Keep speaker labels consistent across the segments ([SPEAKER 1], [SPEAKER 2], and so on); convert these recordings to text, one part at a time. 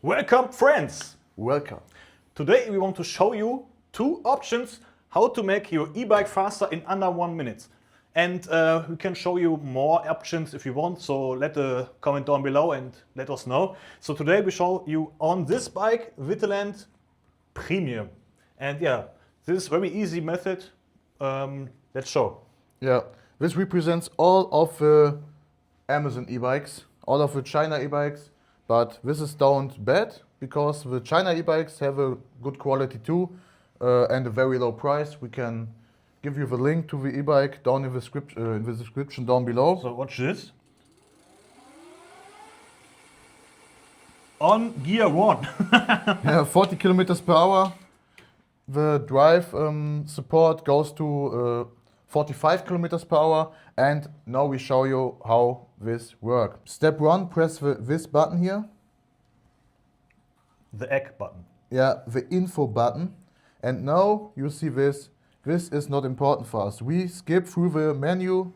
[SPEAKER 1] Welcome friends!
[SPEAKER 2] Welcome.
[SPEAKER 1] Today we want to show you two options how to make your e-bike faster in under 1 minute. And we can show you more options if you want, so let a comment down below and let us know. So today we show you on this bike, Vitilan Premium. And yeah, this is very easy method. Let's show.
[SPEAKER 2] Yeah, this represents all of the Amazon e-bikes, all of the China e-bikes, but this is don't bad because the China e-bikes have a good quality too and a very low price. We can give you the link to the e-bike down in the description down below.
[SPEAKER 1] So watch this. On gear 1.
[SPEAKER 2] Yeah, 40 kilometers per hour. The drive support goes to 45 kilometers per hour, and now we show you how this works. Step 1, press this button here.
[SPEAKER 1] The egg button.
[SPEAKER 2] Yeah, the info button. And now you see this. This is not important for us. We skip through the menu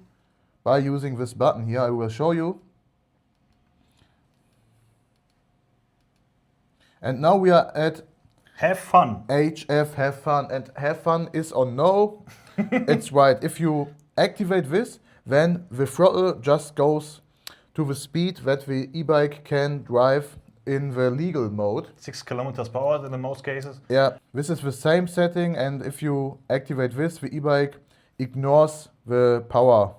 [SPEAKER 2] by using this button here. I will show you. And now we are at
[SPEAKER 1] Have fun.
[SPEAKER 2] HF, have fun. And have fun is on no. It's right. If you activate this, then the throttle just goes to the speed that the e-bike can drive in the legal mode.
[SPEAKER 1] 6 kilometers per hour in the most cases.
[SPEAKER 2] Yeah, this is the same setting, and if you activate this, the e-bike ignores the power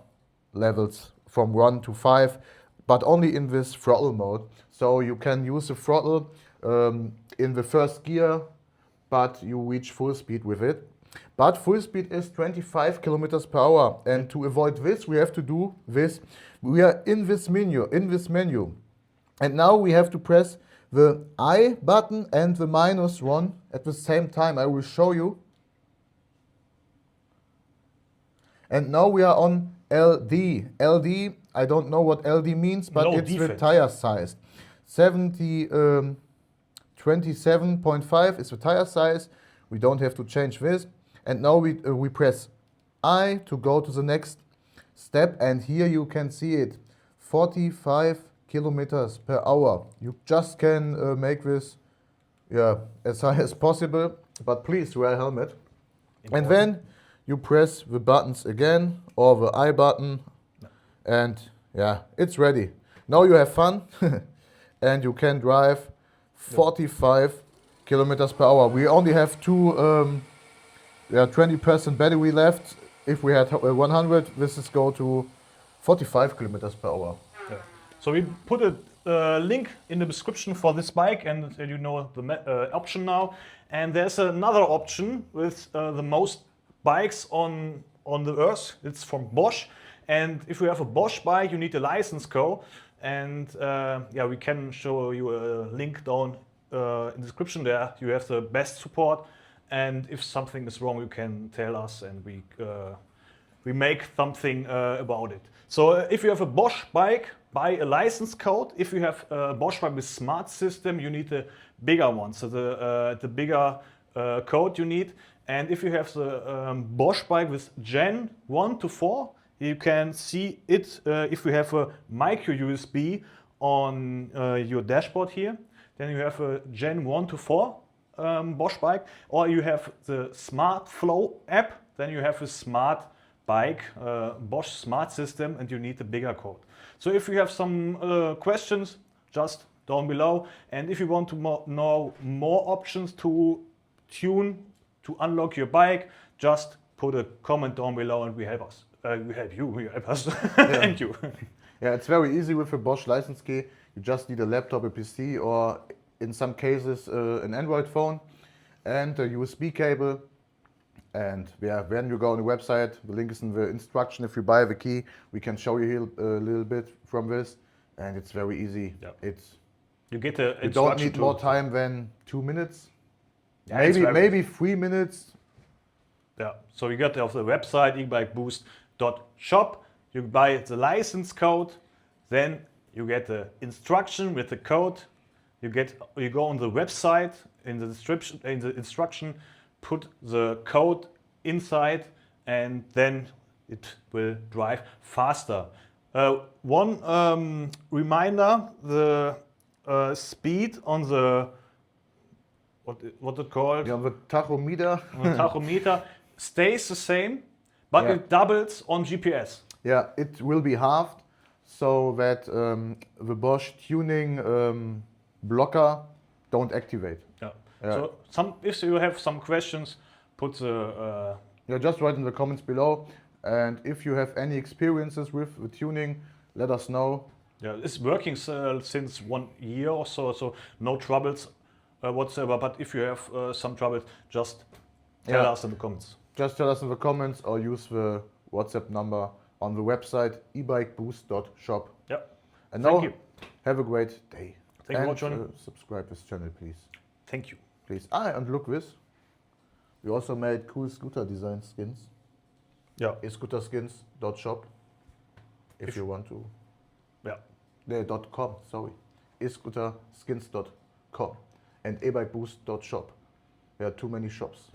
[SPEAKER 2] levels from 1 to 5, but only in this throttle mode. So you can use the throttle in the first gear, but you reach full speed with it. But full speed is 25 kilometers per hour, and to avoid this, we have to do this. We are in this menu, and now we have to press the I button and the -1 at the same time. I will show you. And now we are on LD. LD, I don't know what LD means, but
[SPEAKER 1] Low
[SPEAKER 2] it's
[SPEAKER 1] defect.
[SPEAKER 2] the tire size. 27.5 is the tire size. We don't have to change this. And now we press I to go to the next step, and here you can see it, 45 kilometers per hour. You just can make this as high as possible, but please wear a helmet. And then you press the buttons again, or the I button, and yeah, it's ready. Now you have fun, and you can drive 45 kilometers per hour. We only have 20% battery left. If we had 100, this is go to 45 kilometers per hour.
[SPEAKER 1] Yeah. So we put a link in the description for this bike, and you know the option now. And there's another option with the most bikes on the earth. It's from Bosch. And if you have a Bosch bike, you need a license code. And yeah, we can show you a link down in the description there. You have the best support. And if something is wrong, you can tell us, and we make something about it. So if you have a Bosch bike, buy a license code. If you have a Bosch bike with smart system, you need a bigger one. So the bigger code you need. And if you have the Bosch bike with Gen 1 to 4, you can see it if you have a micro USB on your dashboard here. Then you have a Gen 1 to 4 Bosch bike, or you have the Smart Flow app. Then you have a smart bike, Bosch smart system, and you need a bigger code. So if you have some questions, just down below. And if you want to know more options to tune, to unlock your bike, just put a comment down below, and we help us. We help you, we help us, and you.
[SPEAKER 2] Yeah, it's very easy with a Bosch license key. You just need a laptop, a PC, or in some cases an Android phone and a USB cable. And yeah, when you go on the website, the link is in the instruction. If you buy the key, we can show you here a little bit from this, and it's very easy.
[SPEAKER 1] Yeah. You get the
[SPEAKER 2] you don't need more time than 2 minutes.
[SPEAKER 1] Yeah,
[SPEAKER 2] maybe 3 minutes.
[SPEAKER 1] Yeah. So you get off the website ebikeboost.shop. You buy the license code, then you get the instruction with the code. You go on the website, in the description, in the instruction, put the code inside, and then it will drive faster. One reminder: the speed on the what it called
[SPEAKER 2] Yeah, the tachometer.
[SPEAKER 1] on the tachometer stays the same, but
[SPEAKER 2] Yeah.
[SPEAKER 1] it doubles on GPS.
[SPEAKER 2] Yeah, it will be halved so that the Bosch tuning blocker don't activate.
[SPEAKER 1] Yeah.
[SPEAKER 2] Yeah.
[SPEAKER 1] So if you have some questions, put the
[SPEAKER 2] Yeah, just write in the comments below. And if you have any experiences with the tuning, let us know.
[SPEAKER 1] yeah, it's working since 1 year or so, so no troubles whatsoever. But if you have some troubles, just tell
[SPEAKER 2] Yeah.
[SPEAKER 1] us in the comments.
[SPEAKER 2] Just tell us in the comments or use the WhatsApp number on the website ebikeboost.shop.
[SPEAKER 1] Yeah.
[SPEAKER 2] And
[SPEAKER 1] Thank
[SPEAKER 2] now,
[SPEAKER 1] you.
[SPEAKER 2] have a great day.
[SPEAKER 1] Thank you for
[SPEAKER 2] And
[SPEAKER 1] joining.
[SPEAKER 2] subscribe this channel, please.
[SPEAKER 1] Thank you.
[SPEAKER 2] Please. Ah, and look this. We also made cool scooter design skins.
[SPEAKER 1] Yeah.
[SPEAKER 2] escooterskins.shop if you want to.
[SPEAKER 1] Yeah.
[SPEAKER 2] .com, sorry. escooterskins.com and ebikeboost.shop. There are too many shops.